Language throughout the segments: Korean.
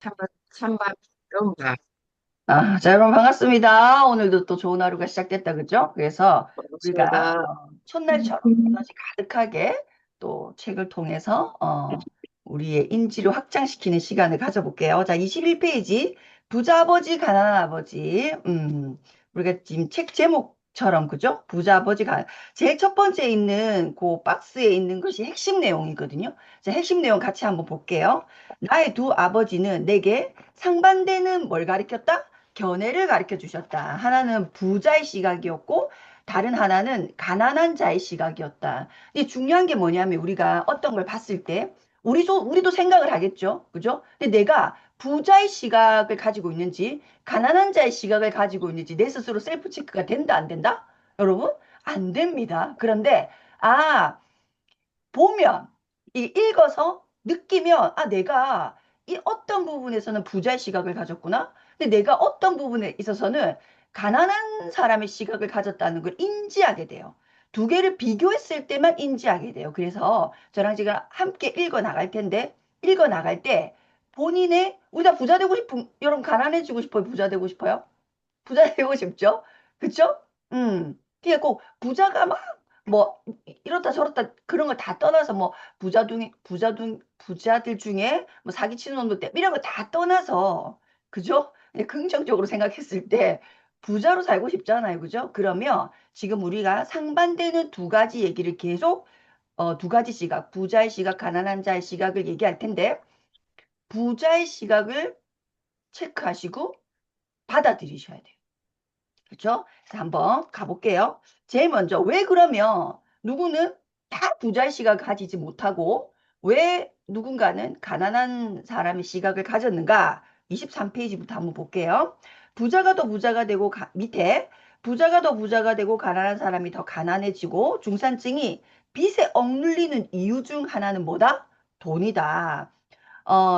찬밥, 찬밥, 밥 자, 여러분 반갑습니다. 오늘도 또 좋은 하루가 시작됐다, 그죠? 그래서 우리가 먹었습니다. 첫날처럼 에너지 가득하게 또 책을 통해서 우리의 인지를 확장시키는 시간을 가져볼게요. 자, 21페이지 부자 아버지, 가난한 아버지. 우리가 지금 책 제목처럼, 그죠? 부자 아버지, 제일 첫 번째 있는 그 박스에 있는 것이 핵심 내용이거든요. 자, 핵심 내용 같이 한번 볼게요. 나의 두 아버지는 내게 상반되는 뭘 가리켰다? 견해를 가르쳐 주셨다. 하나는 부자의 시각이었고 다른 하나는 가난한 자의 시각이었다. 이 중요한 게 뭐냐면 우리가 어떤 걸 봤을 때 우리도 생각을 하겠죠. 그죠? 근데 내가 부자의 시각을 가지고 있는지 가난한 자의 시각을 가지고 있는지 내 스스로 셀프 체크가 된다 안 된다? 여러분? 안 됩니다. 그런데 보면 읽어서 느끼면 내가 이 어떤 부분에서는 부자의 시각을 가졌구나. 근데 내가 어떤 부분에 있어서는 가난한 사람의 시각을 가졌다는 걸 인지하게 돼요. 두 개를 비교했을 때만 인지하게 돼요. 그래서 저랑 지금 함께 읽어 나갈 텐데 읽어 나갈 때 본인의 우리가 부자 되고 싶은 여러분 가난해지고 싶어요? 부자 되고 싶어요? 부자 되고 싶죠? 그쵸? 그게 꼭 부자가 막, 뭐, 이렇다 저렇다 그런 걸 다 떠나서 뭐, 부자들 중에 뭐 사기치는 놈들 때, 이런 거 다 떠나서, 그죠? 그냥 긍정적으로 생각했을 때, 부자로 살고 싶잖아요. 그죠? 그러면 지금 우리가 상반되는 두 가지 얘기를 계속, 두 가지 시각, 부자의 시각, 가난한 자의 시각을 얘기할 텐데, 부자의 시각을 체크하시고 받아들이셔야 돼요. 그렇죠? 그래서 한번 가볼게요. 제일 먼저 왜 그러면 누구는 다 부자의 시각을 가지지 못하고 왜 누군가는 가난한 사람의 시각을 가졌는가? 23페이지부터 한번 볼게요. 부자가 더 부자가 되고 밑에 부자가 더 부자가 되고 가난한 사람이 더 가난해지고 중산층이 빚에 억눌리는 이유 중 하나는 뭐다? 돈이다.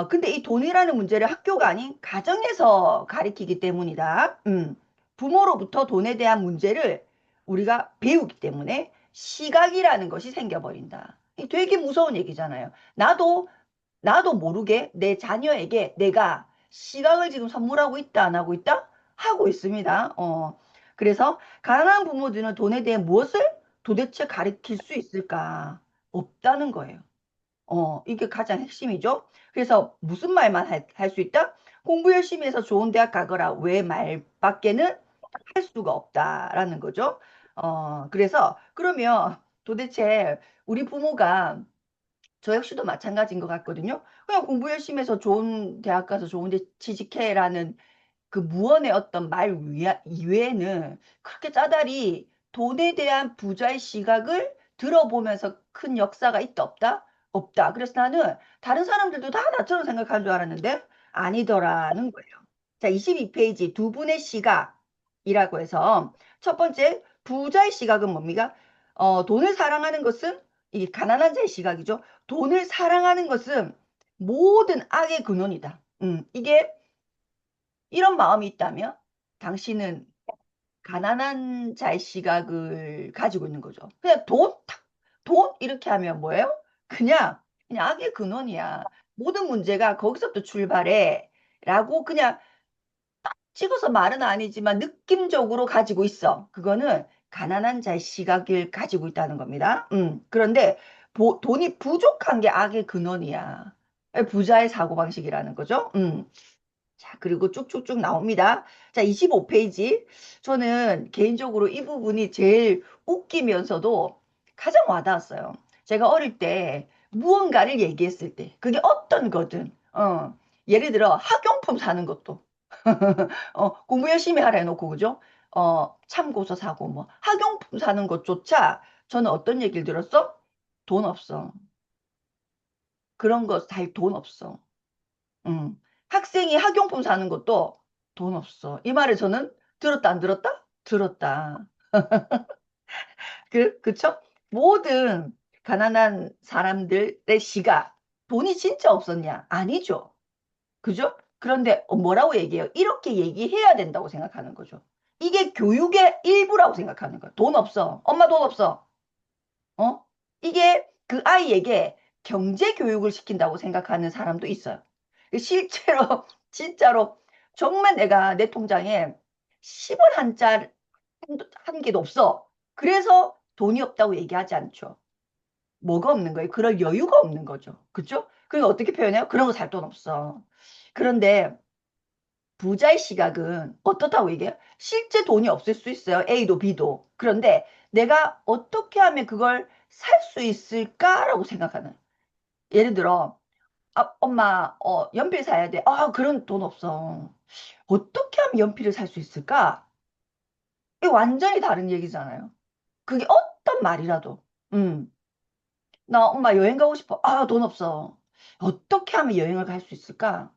근데 이 돈이라는 문제를 학교가 아닌 가정에서 가리키기 때문이다. 부모로부터 돈에 대한 문제를 우리가 배우기 때문에 시각이라는 것이 생겨버린다. 이 되게 무서운 얘기잖아요. 나도 모르게 내 자녀에게 내가 시각을 지금 선물하고 있다, 안 하고 있다? 하고 있습니다. 그래서 가난한 부모들은 돈에 대해 무엇을 도대체 가르칠 수 있을까? 없다는 거예요. 이게 가장 핵심이죠. 그래서 무슨 말만 할 수 있다? 공부 열심히 해서 좋은 대학 가거라. 왜 말밖에는 할 수가 없다라는 거죠. 그래서 그러면 도대체 우리 부모가 저 역시도 마찬가지인 것 같거든요. 그냥 공부 열심히 해서 좋은 대학 가서 좋은 데 취직해라는 그 무언의 어떤 말 이외에는 그렇게 짜다리 돈에 대한 부자의 시각을 들어보면서 큰 역사가 있다 없다? 없다. 그래서 나는 다른 사람들도 다 나처럼 생각한 줄 알았는데 아니더라는 거예요. 자, 22페이지 두 분의 시각이라고 해서 첫 번째 부자의 시각은 뭡니까? 돈을 사랑하는 것은 이 가난한 자의 시각이죠. 돈을 사랑하는 것은 모든 악의 근원이다. 이게 이런 마음이 있다면 당신은 가난한 자의 시각을 가지고 있는 거죠. 그냥 돈, 탁, 돈 이렇게 하면 뭐예요? 그냥 악의 근원이야. 모든 문제가 거기서부터 출발해. 라고 그냥 찍어서 말은 아니지만 느낌적으로 가지고 있어. 그거는 가난한 자의 시각을 가지고 있다는 겁니다. 그런데 돈이 부족한 게 악의 근원이야. 부자의 사고방식이라는 거죠. 자, 그리고 쭉쭉쭉 나옵니다. 자, 25페이지. 저는 개인적으로 이 부분이 제일 웃기면서도 가장 와닿았어요. 제가 어릴 때 무언가를 얘기했을 때, 그게 어떤 거든, 예를 들어 학용품 사는 것도, 공부 열심히 하라 해놓고, 그죠? 참고서 사고, 뭐, 학용품 사는 것조차 저는 어떤 얘기를 들었어? 돈 없어. 그런 거 다 돈 없어. 학생이 학용품 사는 것도 돈 없어. 이 말을 저는 들었다, 안 들었다? 들었다. 그쵸? 모든 가난한 사람들의 시가 돈이 진짜 없었냐? 아니죠. 그죠? 그런데 뭐라고 얘기해요? 이렇게 얘기해야 된다고 생각하는 거죠. 이게 교육의 일부라고 생각하는 거예요. 돈 없어. 엄마 돈 없어. 어? 이게 그 아이에게 경제 교육을 시킨다고 생각하는 사람도 있어요. 실제로 진짜로 정말 내가 내 통장에 10원 한 개도 없어. 그래서 돈이 없다고 얘기하지 않죠. 뭐가 없는 거예요? 그럴 여유가 없는 거죠. 그죠? 그리고 어떻게 표현해요? 그런 거 살 돈 없어. 그런데 부자의 시각은 어떻다고 얘기해요? 실제 돈이 없을 수 있어요. A도 B도. 그런데 내가 어떻게 하면 그걸 살 수 있을까라고 생각하는. 예를 들어, 아, 엄마, 연필 사야 돼. 아, 그런 돈 없어. 어떻게 하면 연필을 살 수 있을까? 이게 완전히 다른 얘기잖아요. 그게 어떤 말이라도. 음. 나 엄마 여행 가고 싶어. 아, 돈 없어. 어떻게 하면 여행을 갈 수 있을까?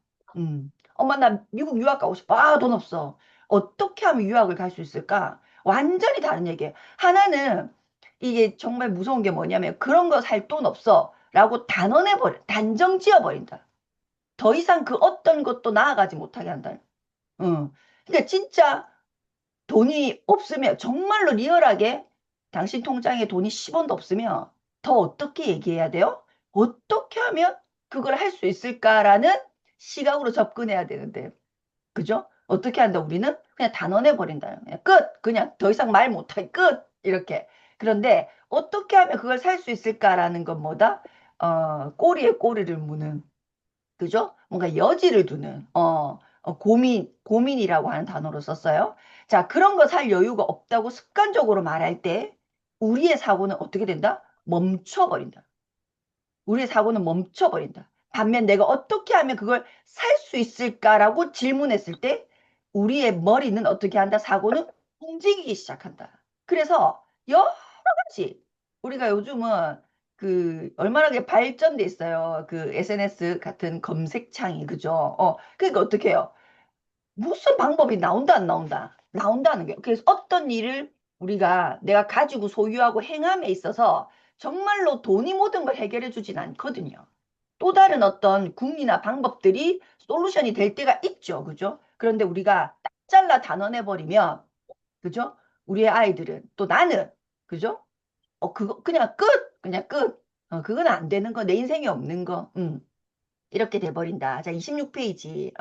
엄마 나 미국 유학 가고 싶어. 아, 돈 없어. 어떻게 하면 유학을 갈 수 있을까? 완전히 다른 얘기예요. 하나는 이게 정말 무서운 게 뭐냐면 그런 거 살 돈 없어. 라고 단정 지어버린다. 더 이상 그 어떤 것도 나아가지 못하게 한다. 응. 그러니까 진짜 돈이 없으면 정말로 리얼하게 당신 통장에 돈이 10원도 없으면 더 어떻게 얘기해야 돼요? 어떻게 하면 그걸 할 수 있을까라는 시각으로 접근해야 되는데 그죠? 어떻게 한다 우리는? 그냥 단언해 버린다. 그냥 끝! 그냥 더 이상 말 못하게 끝! 이렇게. 그런데 어떻게 하면 그걸 살 수 있을까라는 건 뭐다? 꼬리에 꼬리를 무는 그죠? 뭔가 여지를 두는 고민이라고 하는 단어로 썼어요. 자, 그런 거 살 여유가 없다고 습관적으로 말할 때 우리의 사고는 어떻게 된다? 멈춰버린다. 우리의 사고는 멈춰버린다. 반면 내가 어떻게 하면 그걸 살 수 있을까라고 질문했을 때 우리의 머리는 어떻게 한다? 사고는 움직이기 시작한다. 그래서 여러 가지 우리가 요즘은 그 얼마나 게 발전돼 있어요. 그 SNS 같은 검색창이 그죠? 그러니까 어떻게 해요? 무슨 방법이 나온다 안 나온다 나온다는 게 그래서 어떤 일을 우리가 내가 가지고 소유하고 행함에 있어서 정말로 돈이 모든 걸 해결해 주진 않거든요. 또 다른 어떤 궁리나 방법들이 솔루션이 될 때가 있죠. 그죠? 그런데 우리가 딱 잘라 단언해 버리면 그죠? 우리의 아이들은 또 나는 그죠? 그거 그냥 끝 그냥 끝 그건 안 되는 거 내 인생에 없는 거 이렇게 돼버린다. 자 26페이지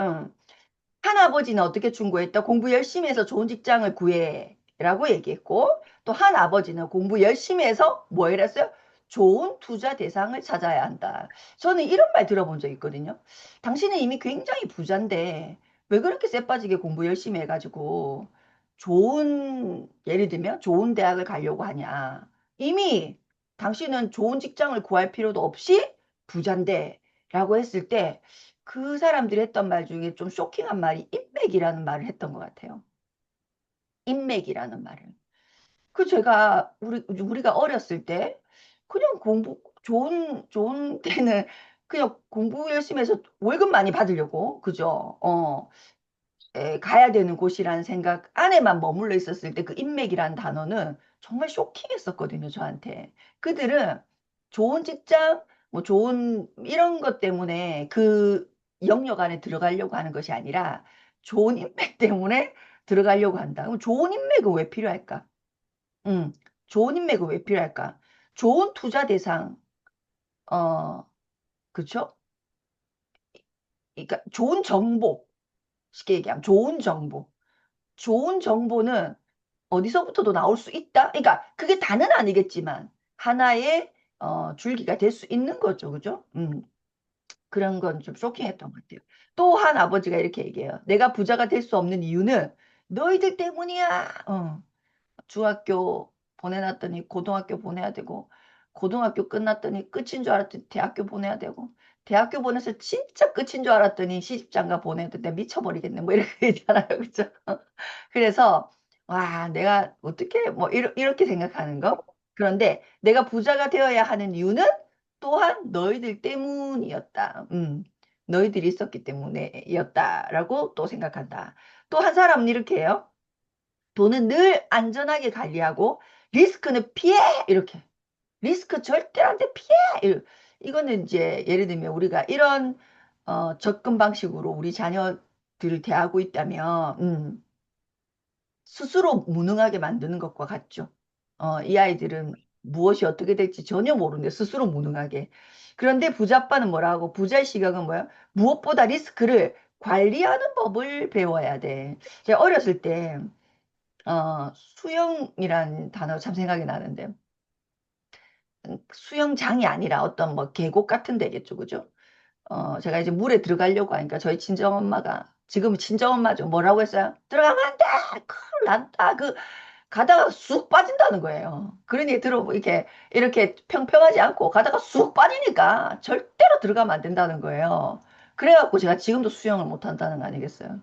한 아버지는 어떻게 충고했다? 공부 열심히 해서 좋은 직장을 구해. 라고 얘기했고, 또 한 아버지는 공부 열심히 해서 뭐 이랬어요? 좋은 투자 대상을 찾아야 한다. 저는 이런 말 들어본 적 있거든요. 당신은 이미 굉장히 부자인데, 왜 그렇게 쎄빠지게 공부 열심히 해가지고, 예를 들면 좋은 대학을 가려고 하냐. 이미 당신은 좋은 직장을 구할 필요도 없이 부자인데, 라고 했을 때, 그 사람들이 했던 말 중에 좀 쇼킹한 말이 인맥이라는 말을 했던 것 같아요. 인맥이라는 말을. 그 제가 우리가 어렸을 때 그냥 좋은 때는 그냥 공부 열심히 해서 월급 많이 받으려고 그죠? 가야 되는 곳이라는 생각 안에만 머물러 있었을 때 그 인맥이라는 단어는 정말 쇼킹했었거든요, 저한테. 그들은 좋은 직장, 뭐 좋은 이런 것 때문에 그 영역 안에 들어가려고 하는 것이 아니라 좋은 인맥 때문에 들어가려고 한다. 그럼 좋은 인맥은 왜 필요할까? 음, 좋은 인맥은 왜 필요할까? 좋은 투자 대상, 어, 그쵸? 그러니까 좋은 정보, 쉽게 얘기하면 좋은 정보. 좋은 정보는 어디서부터도 나올 수 있다? 그러니까 그게 다는 아니겠지만 하나의 줄기가 될 수 있는 거죠. 그죠? 그런 건 좀 쇼킹했던 것 같아요. 또 한 아버지가 이렇게 얘기해요. 내가 부자가 될 수 없는 이유는 너희들 때문이야. 중학교 보내놨더니 고등학교 보내야 되고 고등학교 끝났더니 끝인 줄 알았더니 대학교 보내야 되고 대학교 보내서 진짜 끝인 줄 알았더니 시집장가 보내야 되는데 미쳐버리겠네 뭐 이렇게 되잖아요 그죠 그래서 와 내가 어떻게 뭐 이렇게 생각하는 거 그런데 내가 부자가 되어야 하는 이유는 또한 너희들 때문이었다 너희들이 있었기 때문에였다라고 또 생각한다 또 한 사람은 이렇게 해요 돈은 늘 안전하게 관리하고 리스크는 피해 이렇게 리스크 절대 안 돼 피해 이거는 이제 예를 들면 우리가 이런 접근 방식으로 우리 자녀들을 대하고 있다면 스스로 무능하게 만드는 것과 같죠. 이 아이들은 무엇이 어떻게 될지 전혀 모르는데 스스로 무능하게 그런데 부자 아빠는 뭐라고? 부자의 시각은 뭐야? 무엇보다 리스크를 관리하는 법을 배워야 돼. 제가 어렸을 때, 수영이란 단어 참 생각이 나는데, 수영장이 아니라 어떤 뭐 계곡 같은 데겠죠, 그죠? 제가 이제 물에 들어가려고 하니까 저희 친정엄마가, 지금 친정엄마죠. 뭐라고 했어요? 들어가면 안 돼! 큰일 난다! 가다가 쑥 빠진다는 거예요. 그러니 이렇게 평평하지 않고 가다가 쑥 빠지니까 절대로 들어가면 안 된다는 거예요. 그래갖고 제가 지금도 수영을 못 한다는 거 아니겠어요?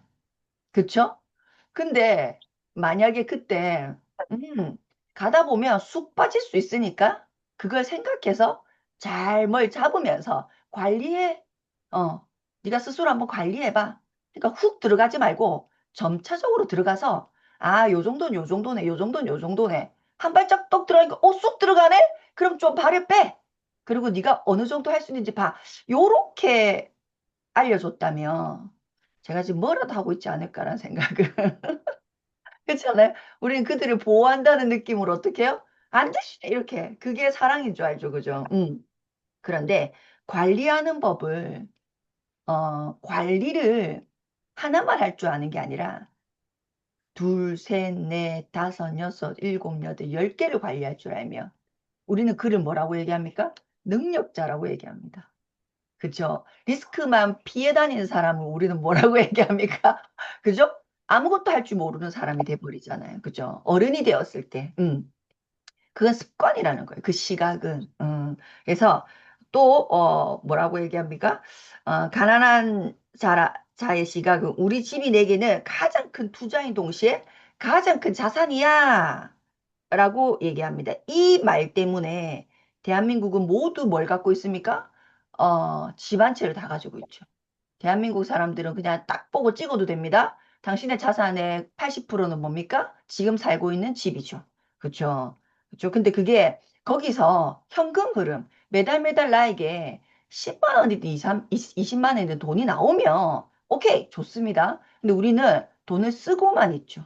그쵸? 근데 만약에 그때 음, 가다 보면 쑥 빠질 수 있으니까 그걸 생각해서 잘 뭘 잡으면서 관리해. 네가 스스로 한번 관리해봐. 그러니까 훅 들어가지 말고 점차적으로 들어가서 요 정도는 요 정도네, 요 정도는 요 정도네. 한 발짝 떡 들어가니까 쑥 들어가네? 그럼 좀 발을 빼. 그리고 네가 어느 정도 할 수 있는지 봐. 요렇게 알려줬다면 제가 지금 뭐라도 하고 있지 않을까라는 생각을. 그렇잖아요. 우리는 그들을 보호한다는 느낌으로 어떻게 해요? 안 돼! 이렇게. 그게 사랑인 줄 알죠. 그죠? 그런데 관리하는 법을, 관리를 하나만 할 줄 아는 게 아니라 둘, 셋, 넷, 다섯, 여섯, 일곱, 여덟, 열 개를 관리할 줄 알면 우리는 그를 뭐라고 얘기합니까? 능력자라고 얘기합니다. 그죠? 리스크만 피해 다니는 사람을 우리는 뭐라고 얘기합니까? 그죠? 아무것도 할 줄 모르는 사람이 돼버리잖아요. 그죠? 어른이 되었을 때. 그건 습관이라는 거예요. 그 시각은. 그래서 또, 뭐라고 얘기합니까? 가난한 자의 시각은 우리 집이 내게는 가장 큰 투자인 동시에 가장 큰 자산이야. 라고 얘기합니다. 이 말 때문에 대한민국은 모두 뭘 갖고 있습니까? 집 한 채를 다 가지고 있죠. 대한민국 사람들은 그냥 딱 보고 찍어도 됩니다. 당신의 자산의 80%는 뭡니까? 지금 살고 있는 집이죠. 그렇죠? 그렇죠? 근데 그게 거기서 현금 흐름, 매달 매달 나에게 10만 원이든 20만 원이든 돈이 나오면 오케이, 좋습니다. 근데 우리는 돈을 쓰고만 있죠.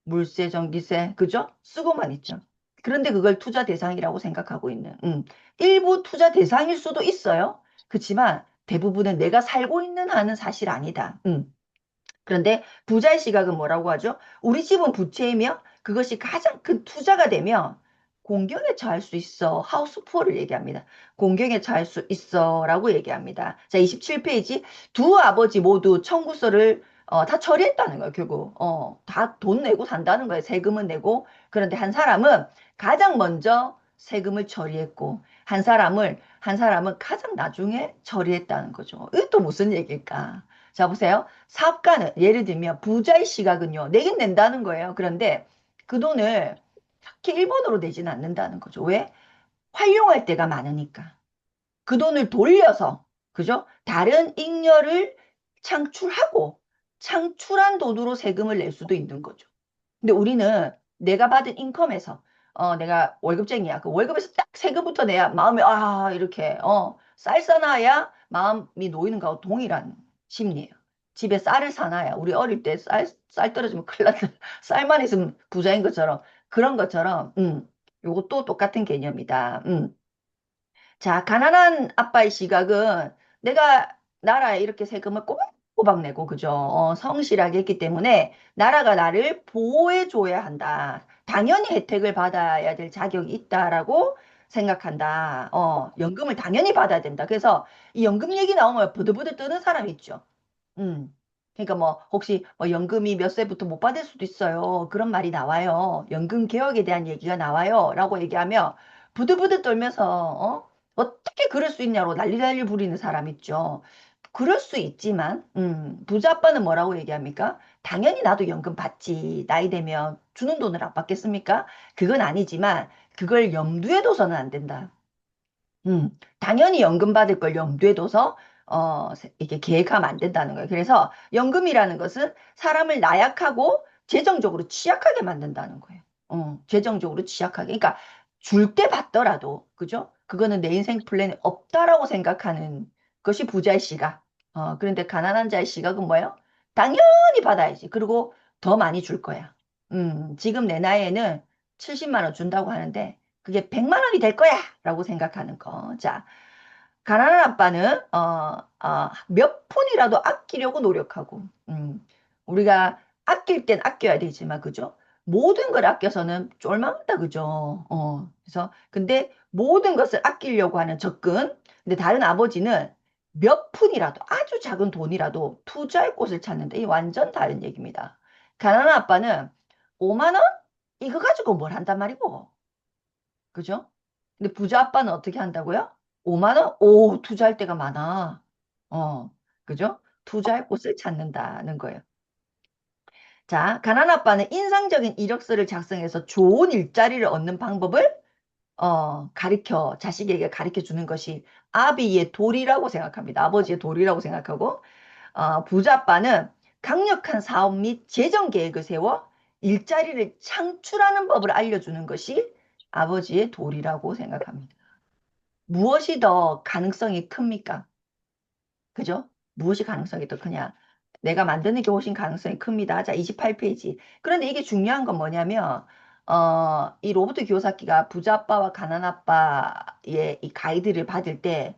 물세, 전기세, 그죠? 쓰고만 있죠. 그런데 그걸 투자 대상이라고 생각하고 있는, 일부 투자 대상일 수도 있어요. 그렇지만 대부분은 내가 살고 있는 한은 사실 아니다. 그런데 부자의 시각은 뭐라고 하죠? 우리 집은 부채이며 그것이 가장 큰 투자가 되면 공경에 처할 수 있어. 하우스 푸어를 얘기합니다. 공경에 처할 수 있어. 라고 얘기합니다. 자, 27페이지. 두 아버지 모두 청구서를 다 처리했다는 거예요, 결국. 다 돈 내고 산다는 거예요. 세금은 내고. 그런데 한 사람은 가장 먼저 세금을 처리했고, 한 사람은 가장 나중에 처리했다는 거죠. 이게 또 무슨 얘기일까? 자, 보세요. 사업가는 예를 들면 부자의 시각은요. 내긴 낸다는 거예요. 그런데 그 돈을 그렇게 일본으로 내지는 않는다는 거죠. 왜? 활용할 때가 많으니까. 그 돈을 돌려서 그죠? 다른 잉여를 창출하고 창출한 돈으로 세금을 낼 수도 있는 거죠. 근데 우리는 내가 받은 인컴에서 내가 월급쟁이야. 그 월급에서 딱 세금부터 내야 마음이 이렇게 쌀 사놔야 마음이 놓이는 거하고 동일한 심리예요. 집에 쌀을 사놔야 우리 어릴 때 쌀 떨어지면 큰일 났다. 쌀만 있으면 부자인 것처럼 그런 것처럼 요것도 똑같은 개념이다. 자, 가난한 아빠의 시각은 내가 나라에 이렇게 세금을 꼬박꼬박 내고, 그죠? 성실하게 했기 때문에 나라가 나를 보호해줘야 한다. 당연히 혜택을 받아야 될 자격이 있다라고 생각한다. 연금을 당연히 받아야 된다. 그래서 이 연금 얘기 나오면 부들부들 뜨는 사람이 있죠. 음. 그러니까 뭐 혹시 뭐 연금이 몇 세부터 못 받을 수도 있어요. 그런 말이 나와요. 연금 개혁에 대한 얘기가 나와요. 라고 얘기하면 부들부들 떨면서 어떻게 그럴 수 있냐고 난리 부리는 사람 있죠. 그럴 수 있지만 부자 아빠는 뭐라고 얘기합니까? 당연히 나도 연금 받지. 나이 되면 주는 돈을 안 받겠습니까? 그건 아니지만 그걸 염두에 둬서는 안 된다. 당연히 연금 받을 걸 염두에 둬서 이게 계획하면 안 된다는 거예요. 그래서 연금이라는 것은 사람을 나약하고 재정적으로 취약하게 만든다는 거예요. 재정적으로 취약하게. 그러니까 줄 때 받더라도 그죠? 그거는 내 인생 플랜에 없다라고 생각하는 것이 부자의 시각. 그런데 가난한 자의 시각은 뭐예요? 당연히 받아야지. 그리고 더 많이 줄 거야. 지금 내 나이에는 70만 원 준다고 하는데 그게 100만 원이 될 거야! 라고 생각하는 거. 자, 가난한 아빠는 몇 푼이라도 아끼려고 노력하고 우리가 아낄 땐 아껴야 되지만 그죠? 모든 걸 아껴서는 쫄망하다 그죠? 그래서 근데 모든 것을 아끼려고 하는 접근. 근데 다른 아버지는 몇 푼이라도 아주 작은 돈이라도 투자의 곳을 찾는데 이 완전 다른 얘기입니다. 가난한 아빠는 5만 원? 이거 가지고 뭘 한단 말이고. 그죠? 근데 부자 아빠는 어떻게 한다고요? 5만 원? 오, 투자할 때가 많아. 어, 그죠? 투자할 곳을 찾는다는 거예요. 자, 가난 아빠는 인상적인 이력서를 작성해서 좋은 일자리를 얻는 방법을 자식에게 가르쳐 주는 것이 아비의 도리라고 생각합니다. 아버지의 도리라고 생각하고, 부자 아빠는 강력한 사업 및 재정 계획을 세워 일자리를 창출하는 법을 알려주는 것이 아버지의 도리라고 생각합니다. 무엇이 더 가능성이 큽니까? 그죠? 무엇이 가능성이 더 크냐? 내가 만드는 게 훨씬 가능성이 큽니다. 자, 28페이지. 그런데 이게 중요한 건 뭐냐면, 이 로버트 기요사키가 부자 아빠와 가난 아빠의 이 가이드를 받을 때,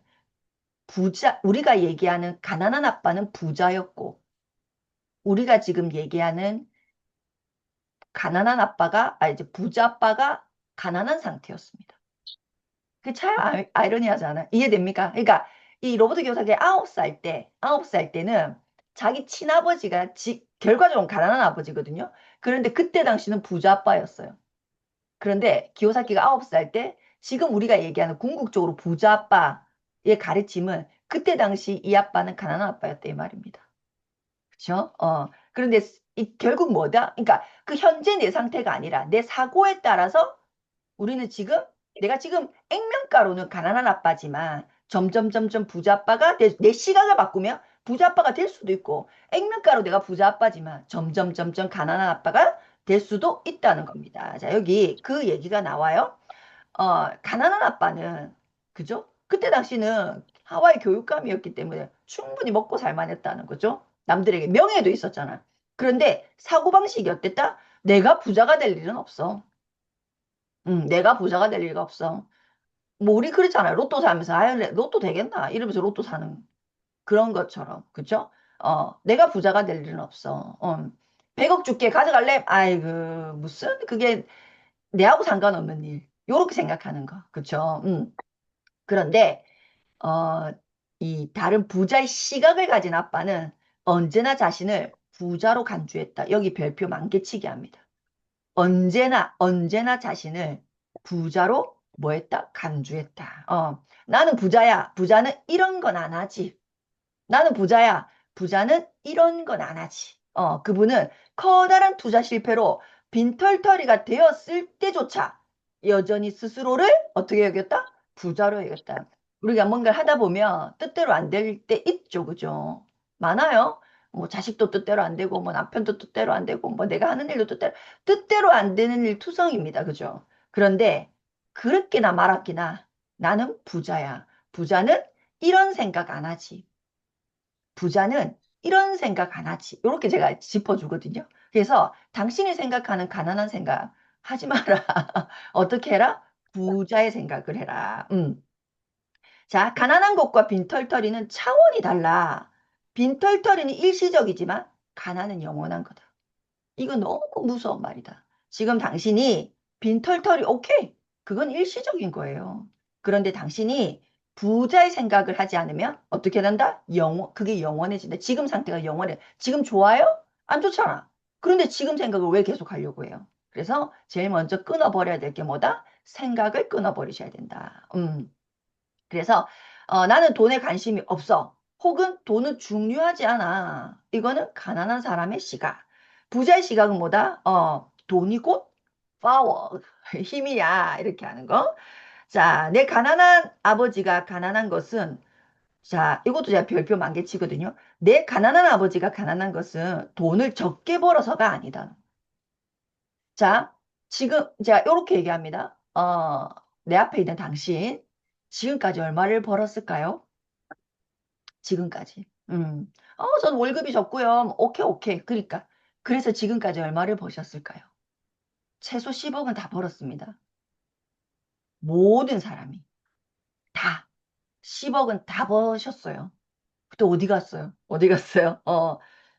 우리가 얘기하는 가난한 아빠는 부자였고, 우리가 지금 얘기하는 가난한 아빠가, 이제 부자 아빠가 가난한 상태였습니다. 그 참 아이러니하잖아. 이해됩니까? 그러니까 이 로버트 교사가 9살 때, 9살 때는 자기 친아버지가 결과적으로 가난한 아버지거든요. 그런데 그때 당시는 부자 아빠였어요. 그런데 기요사키가 9살 때 지금 우리가 얘기하는 궁극적으로 부자 아빠의 가르침은 그때 당시 이 아빠는 가난한 아빠였다 이 말입니다. 그렇죠? 그런데 결국 뭐다? 그러니까 그 현재 내 상태가 아니라 내 사고에 따라서 우리는 지금 내가 지금 액면가로는 가난한 아빠지만 점점 부자 아빠가 내 시각을 바꾸면 부자 아빠가 될 수도 있고 액면가로 내가 부자 아빠지만 점점 가난한 아빠가 될 수도 있다는 겁니다. 자, 여기 그 얘기가 나와요. 가난한 아빠는 그죠? 그때 당시는 하와이 교육감이었기 때문에 충분히 먹고 살만했다는 거죠. 남들에게 명예도 있었잖아. 그런데 사고방식이 어땠다? 내가 부자가 될 일은 없어. 내가 부자가 될 리가 없어. 뭐 우리 그렇잖아요. 로또 사면서 아유 로또 되겠나 이러면서 로또 사는 그런 것처럼 그죠? 내가 부자가 될 일은 없어. 100억 줄게 가져갈래? 아이고 무슨 그게 내하고 상관없는 일. 요렇게 생각하는 거 그쵸? 그런데 어, 이 다른 부자의 시각을 가진 아빠는 언제나 자신을 부자로 간주했다. 여기 별표 만개치기 합니다. 언제나 자신을 부자로 뭐 했다? 간주했다. 나는 부자야. 부자는 이런 건 안 하지. 나는 부자야. 부자는 이런 건 안 하지. 그분은 커다란 투자 실패로 빈털터리가 되었을 때조차 여전히 스스로를 어떻게 여겼다? 부자로 여겼다. 우리가 뭔가를 하다 보면 뜻대로 안 될 때 있죠. 그죠? 많아요. 뭐 자식도 뜻대로 안 되고 뭐 남편도 뜻대로 안 되고 뭐 내가 하는 일도 뜻대로 안 되는 일 투성입니다. 그죠? 그런데 그렇게나 말았기나 나는 부자야. 부자는 이런 생각 안 하지. 부자는 이런 생각 안 하지. 이렇게 제가 짚어주거든요. 그래서 당신이 생각하는 가난한 생각 하지 마라. 어떻게 해라? 부자의 생각을 해라. 자, 가난한 것과 빈털터리는 차원이 달라. 빈털터리는 일시적이지만 가난은 영원한 거다. 이거 너무 무서운 말이다. 지금 당신이 빈털터리, 오케이. 그건 일시적인 거예요. 그런데 당신이 부자의 생각을 하지 않으면 어떻게 된다? 그게 영원해진다. 지금 상태가 영원해. 지금 좋아요? 안 좋잖아. 그런데 지금 생각을 왜 계속 하려고 해요? 그래서 제일 먼저 끊어버려야 될 게 뭐다? 생각을 끊어버리셔야 된다. 그래서 나는 돈에 관심이 없어. 혹은 돈은 중요하지 않아. 이거는 가난한 사람의 시각. 부자의 시각은 뭐다? 돈이 곧 파워, 힘이야. 이렇게 하는 거. 자, 내 가난한 아버지가 가난한 것은 자, 이것도 제가 별표 만개 치거든요. 내 가난한 아버지가 가난한 것은 돈을 적게 벌어서가 아니다. 자, 지금 제가 이렇게 얘기합니다. 내 앞에 있는 당신 지금까지 얼마를 벌었을까요? 지금까지. 전 월급이 적고요. 뭐, 오케이, 오케이. 그러니까. 그래서 지금까지 얼마를 버셨을까요? 최소 10억은 다 벌었습니다. 모든 사람이. 다. 10억은 다 버셨어요. 또 어디 갔어요? 어디 갔어요?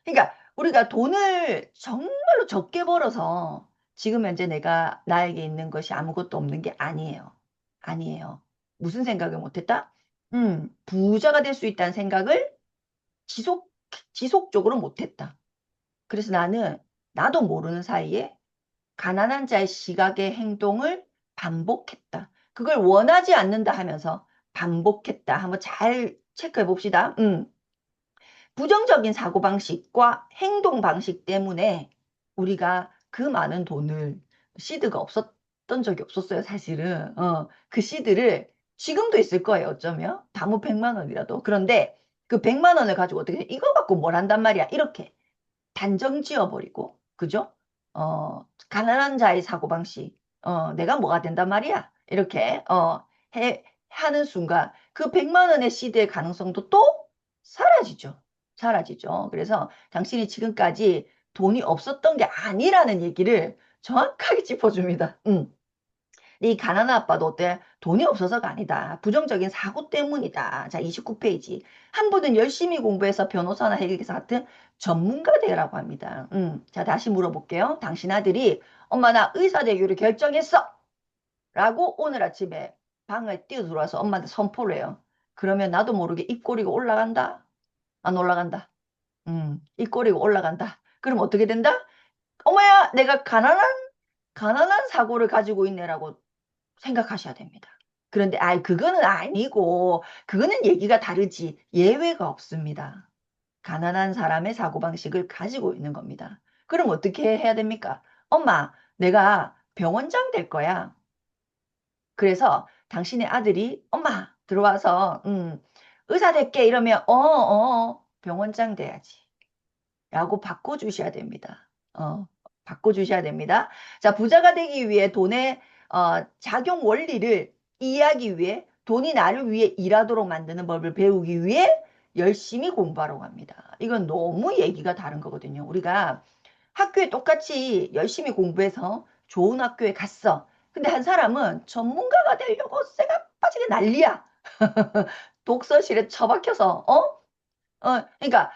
그러니까 우리가 돈을 정말로 적게 벌어서 지금 현재 내가 나에게 있는 것이 아무것도 없는 게 아니에요. 아니에요. 무슨 생각을 못했다? 부자가 될 수 있다는 생각을 지속적으로 못했다. 그래서 나도 모르는 사이에 가난한 자의 시각의 행동을 반복했다. 그걸 원하지 않는다 하면서 반복했다. 한번 잘 체크해 봅시다. 부정적인 사고방식과 행동방식 때문에 우리가 그 많은 돈을 시드가 없었던 적이 없었어요, 사실은. 그 시드를 지금도 있을 거예요, 어쩌면. 다무 100만 원이라도. 그런데 그 100만 원을 가지고 어떻게, 이거 갖고 뭘 한단 말이야. 이렇게 단정 지어버리고, 그죠? 가난한 자의 사고방식. 내가 뭐가 된단 말이야. 이렇게, 하는 순간 그 100만 원의 시드의 가능성도 또 사라지죠. 사라지죠. 그래서 당신이 지금까지 돈이 없었던 게 아니라는 얘기를 정확하게 짚어줍니다. 이 가난한 아빠도 어때? 돈이 없어서가 아니다. 부정적인 사고 때문이다. 자, 29페이지. 한 분은 열심히 공부해서 변호사나 회계사 같은 전문가 되라고 합니다. 자, 다시 물어볼게요. 당신 아들이 엄마 나 의사 되기로 결정했어. 라고 오늘 아침에 방에 뛰어 들어와서 엄마한테 선포를 해요. 그러면 나도 모르게 입꼬리가 올라간다? 안 올라간다? 입꼬리가 올라간다. 그럼 어떻게 된다? 어머야, 내가 가난한 사고를 가지고 있네라고 생각하셔야 됩니다. 그런데 그거는 아니고 그거는 얘기가 다르지. 예외가 없습니다. 가난한 사람의 사고방식을 가지고 있는 겁니다. 그럼 어떻게 해야 됩니까? 엄마, 내가 병원장 될 거야. 그래서 당신의 아들이 엄마 들어와서 의사 될게 이러면 병원장 돼야지. 라고 바꿔주셔야 됩니다. 바꿔주셔야 됩니다. 자, 부자가 되기 위해 돈의 작용 원리를 이해하기 위해 돈이 나를 위해 일하도록 만드는 법을 배우기 위해 열심히 공부하라고 합니다. 이건 너무 얘기가 다른 거거든요. 우리가 학교에 똑같이 열심히 공부해서 좋은 학교에 갔어. 근데 한 사람은 전문가가 되려고 쇠가 빠지게 난리야. 독서실에 처박혀서, 그러니까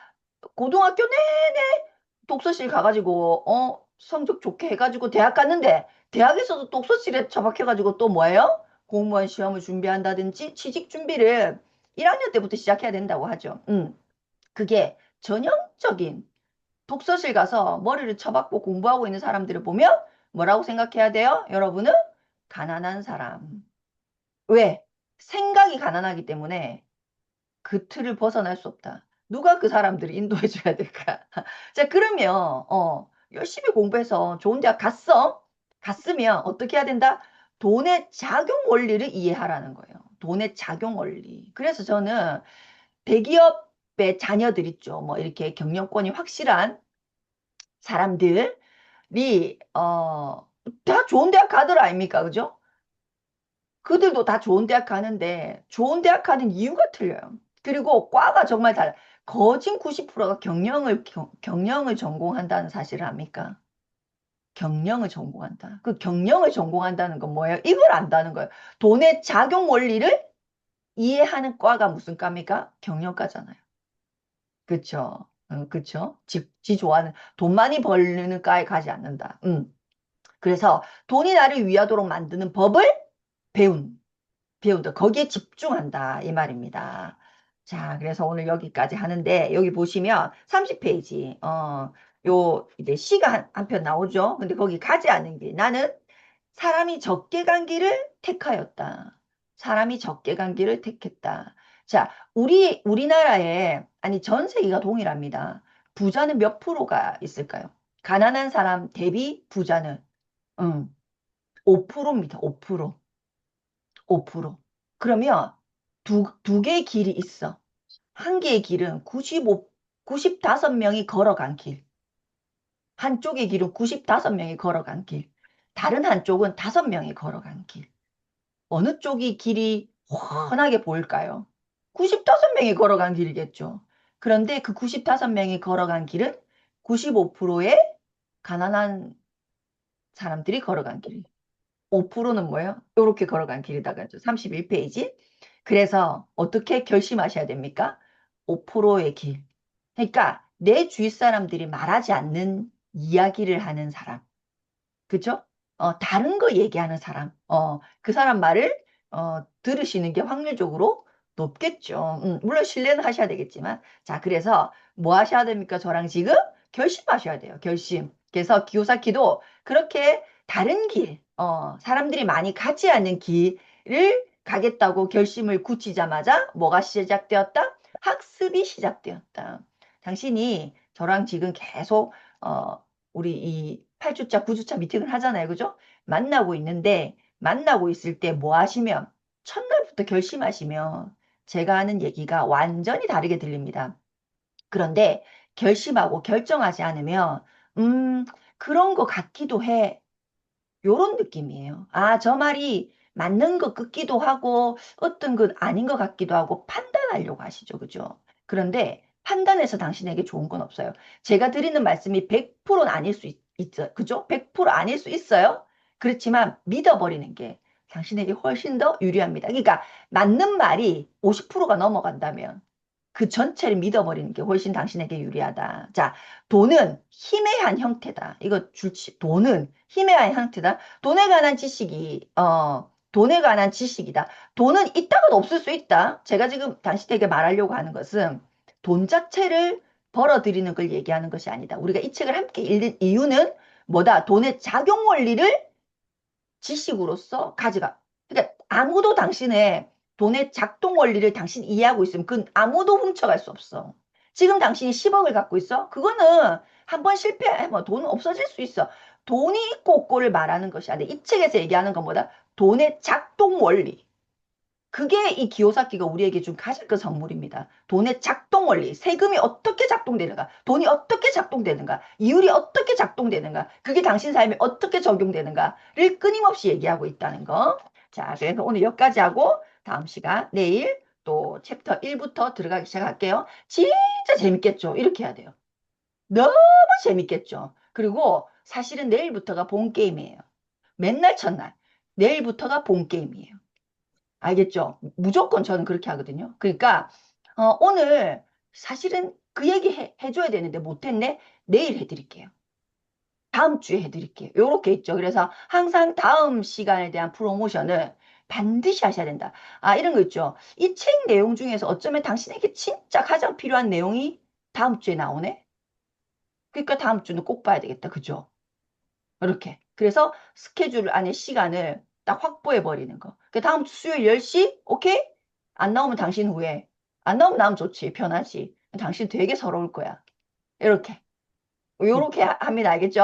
고등학교 내내 독서실 가가지고 성적 좋게 해가지고 대학 갔는데 대학에서도 독서실에 처박혀가지고 또 뭐예요? 공무원 시험을 준비한다든지 취직 준비를 1학년 때부터 시작해야 된다고 하죠. 그게 전형적인 독서실 가서 머리를 쳐박고 공부하고 있는 사람들을 보면 뭐라고 생각해야 돼요? 여러분은 가난한 사람. 왜? 생각이 가난하기 때문에 그 틀을 벗어날 수 없다. 누가 그 사람들을 인도해 줘야 될까? 자, 그러면 열심히 공부해서 좋은 대학 갔어. 갔으면 어떻게 해야 된다? 돈의 작용 원리를 이해하라는 거예요. 돈의 작용 원리. 그래서 저는 대기업의 자녀들 있죠. 뭐 이렇게 경영권이 확실한 사람들이 다 좋은 대학 가더라 아닙니까? 그죠? 그들도 다 좋은 대학 가는데 좋은 대학 가는 이유가 틀려요. 그리고 과가 정말 달라. 거진 90%가 경영을 전공한다는 사실을 압니까? 경영을 전공한다. 그 경영을 전공한다는 건 뭐예요? 이걸 안다는 거예요. 돈의 작용 원리를 이해하는 과가 무슨 과입니까? 경영과잖아요. 그쵸? 그쵸? 지 좋아하는, 돈 많이 벌는 과에 가지 않는다. 그래서 돈이 나를 위하도록 만드는 법을 배운. 배운다. 거기에 집중한다. 이 말입니다. 자, 그래서 오늘 여기까지 하는데, 여기 보시면 30페이지, 이제 시가 한 편 나오죠. 근데 거기 가지 않은 길. 나는 사람이 적게 간 길을 택하였다. 사람이 적게 간 길을 택했다. 자, 우리나라에, 아니, 전 세계가 동일합니다. 부자는 몇 프로가 있을까요? 가난한 사람 대비 부자는, 음, 5%입니다. 5%. 5%. 그러면 두 개의 길이 있어. 한 개의 길은 95명이 걸어간 길. 한쪽의 길은 95명이 걸어간 길. 다른 한쪽은 5명이 걸어간 길. 어느 쪽이 길이 훤하게 보일까요? 95명이 걸어간 길이겠죠. 그런데 그 95명이 걸어간 길은 95%의 가난한 사람들이 걸어간 길. 5%는 뭐예요? 이렇게 걸어간 길이다. 그죠? 31페이지. 그래서 어떻게 결심하셔야 됩니까? 5%의 길. 그러니까 내 주위 사람들이 말하지 않는 이야기를 하는 사람. 그죠? 다른 거 얘기하는 사람. 그 사람 말을 들으시는 게 확률적으로 높겠죠. 물론 신뢰는 하셔야 되겠지만. 자, 그래서 뭐 하셔야 됩니까? 저랑 지금 결심하셔야 돼요. 결심. 그래서 기요사키도 그렇게 다른 길, 사람들이 많이 가지 않는 길을 가겠다고 결심을 굳히자마자 뭐가 시작되었다? 학습이 시작되었다. 당신이 저랑 지금 계속 우리 이 8주차, 9주차 미팅을 하잖아요. 그죠? 만나고 있는데, 만나고 있을 때 뭐 하시면, 첫날부터 결심하시면, 제가 하는 얘기가 완전히 다르게 들립니다. 그런데 결심하고 결정하지 않으면, 그런 거 같기도 해. 요런 느낌이에요. 아, 저 말이 맞는 것 같기도 하고 어떤 건 아닌 것 같기도 하고 판단하려고 하시죠. 그죠? 그런데 판단해서 당신에게 좋은 건 없어요. 제가 드리는 말씀이 100%는 아닐 수 있죠. 그죠? 100% 아닐 수 있어요. 그렇지만 믿어버리는 게 당신에게 훨씬 더 유리합니다. 그러니까 맞는 말이 50%가 넘어간다면 그 전체를 믿어버리는 게 훨씬 당신에게 유리하다. 자, 돈은 힘의 한 형태다. 이거 돈은 힘의 한 형태다. 돈에 관한 지식이다. 돈은 있다가도 없을 수 있다. 제가 지금 당신에게 말하려고 하는 것은 돈 자체를 벌어들이는 걸 얘기하는 것이 아니다. 우리가 이 책을 함께 읽는 이유는 뭐다? 돈의 작용 원리를 지식으로서 가져가. 그러니까 아무도 당신의 돈의 작동 원리를 당신이 이해하고 있으면 그건 아무도 훔쳐갈 수 없어. 지금 당신이 10억을 갖고 있어? 그거는 한 번 실패하면 돈 없어질 수 있어. 돈이 있고 없고를 말하는 것이 아니라 이 책에서 얘기하는 것보다 돈의 작동 원리. 그게 이 기요사키가 우리에게 준 가장 큰 선물입니다. 돈의 작동 원리, 세금이 어떻게 작동되는가, 돈이 어떻게 작동되는가, 이율이 어떻게 작동되는가, 그게 당신 삶에 어떻게 적용되는가를 끊임없이 얘기하고 있다는 거. 자, 그래서 오늘 여기까지 하고 다음 시간 내일 또 챕터 1부터 들어가기 시작할게요. 진짜 재밌겠죠? 이렇게 해야 돼요. 너무 재밌겠죠? 그리고 사실은 내일부터가 본 게임이에요. 맨날 첫날. 내일부터가 본 게임이에요. 알겠죠? 무조건 저는 그렇게 하거든요. 그러니까 오늘 사실은 그 얘기 해줘야 되는데 못했네. 내일 해드릴게요. 다음 주에 해드릴게요. 요렇게 있죠. 그래서 항상 다음 시간에 대한 프로모션을 반드시 하셔야 된다. 아, 이런 거 있죠. 이 책 내용 중에서 어쩌면 당신에게 진짜 가장 필요한 내용이 다음 주에 나오네? 그러니까 다음 주는 꼭 봐야 되겠다. 그죠? 이렇게. 그래서 스케줄 안에 시간을 딱 확보해 버리는 거. 그 다음 주 수요일 10시? 오케이? 안 나오면 당신 후회. 안 나오면 나오면 좋지. 편하지. 당신 되게 서러울 거야. 이렇게. 요렇게 합니다. 알겠죠?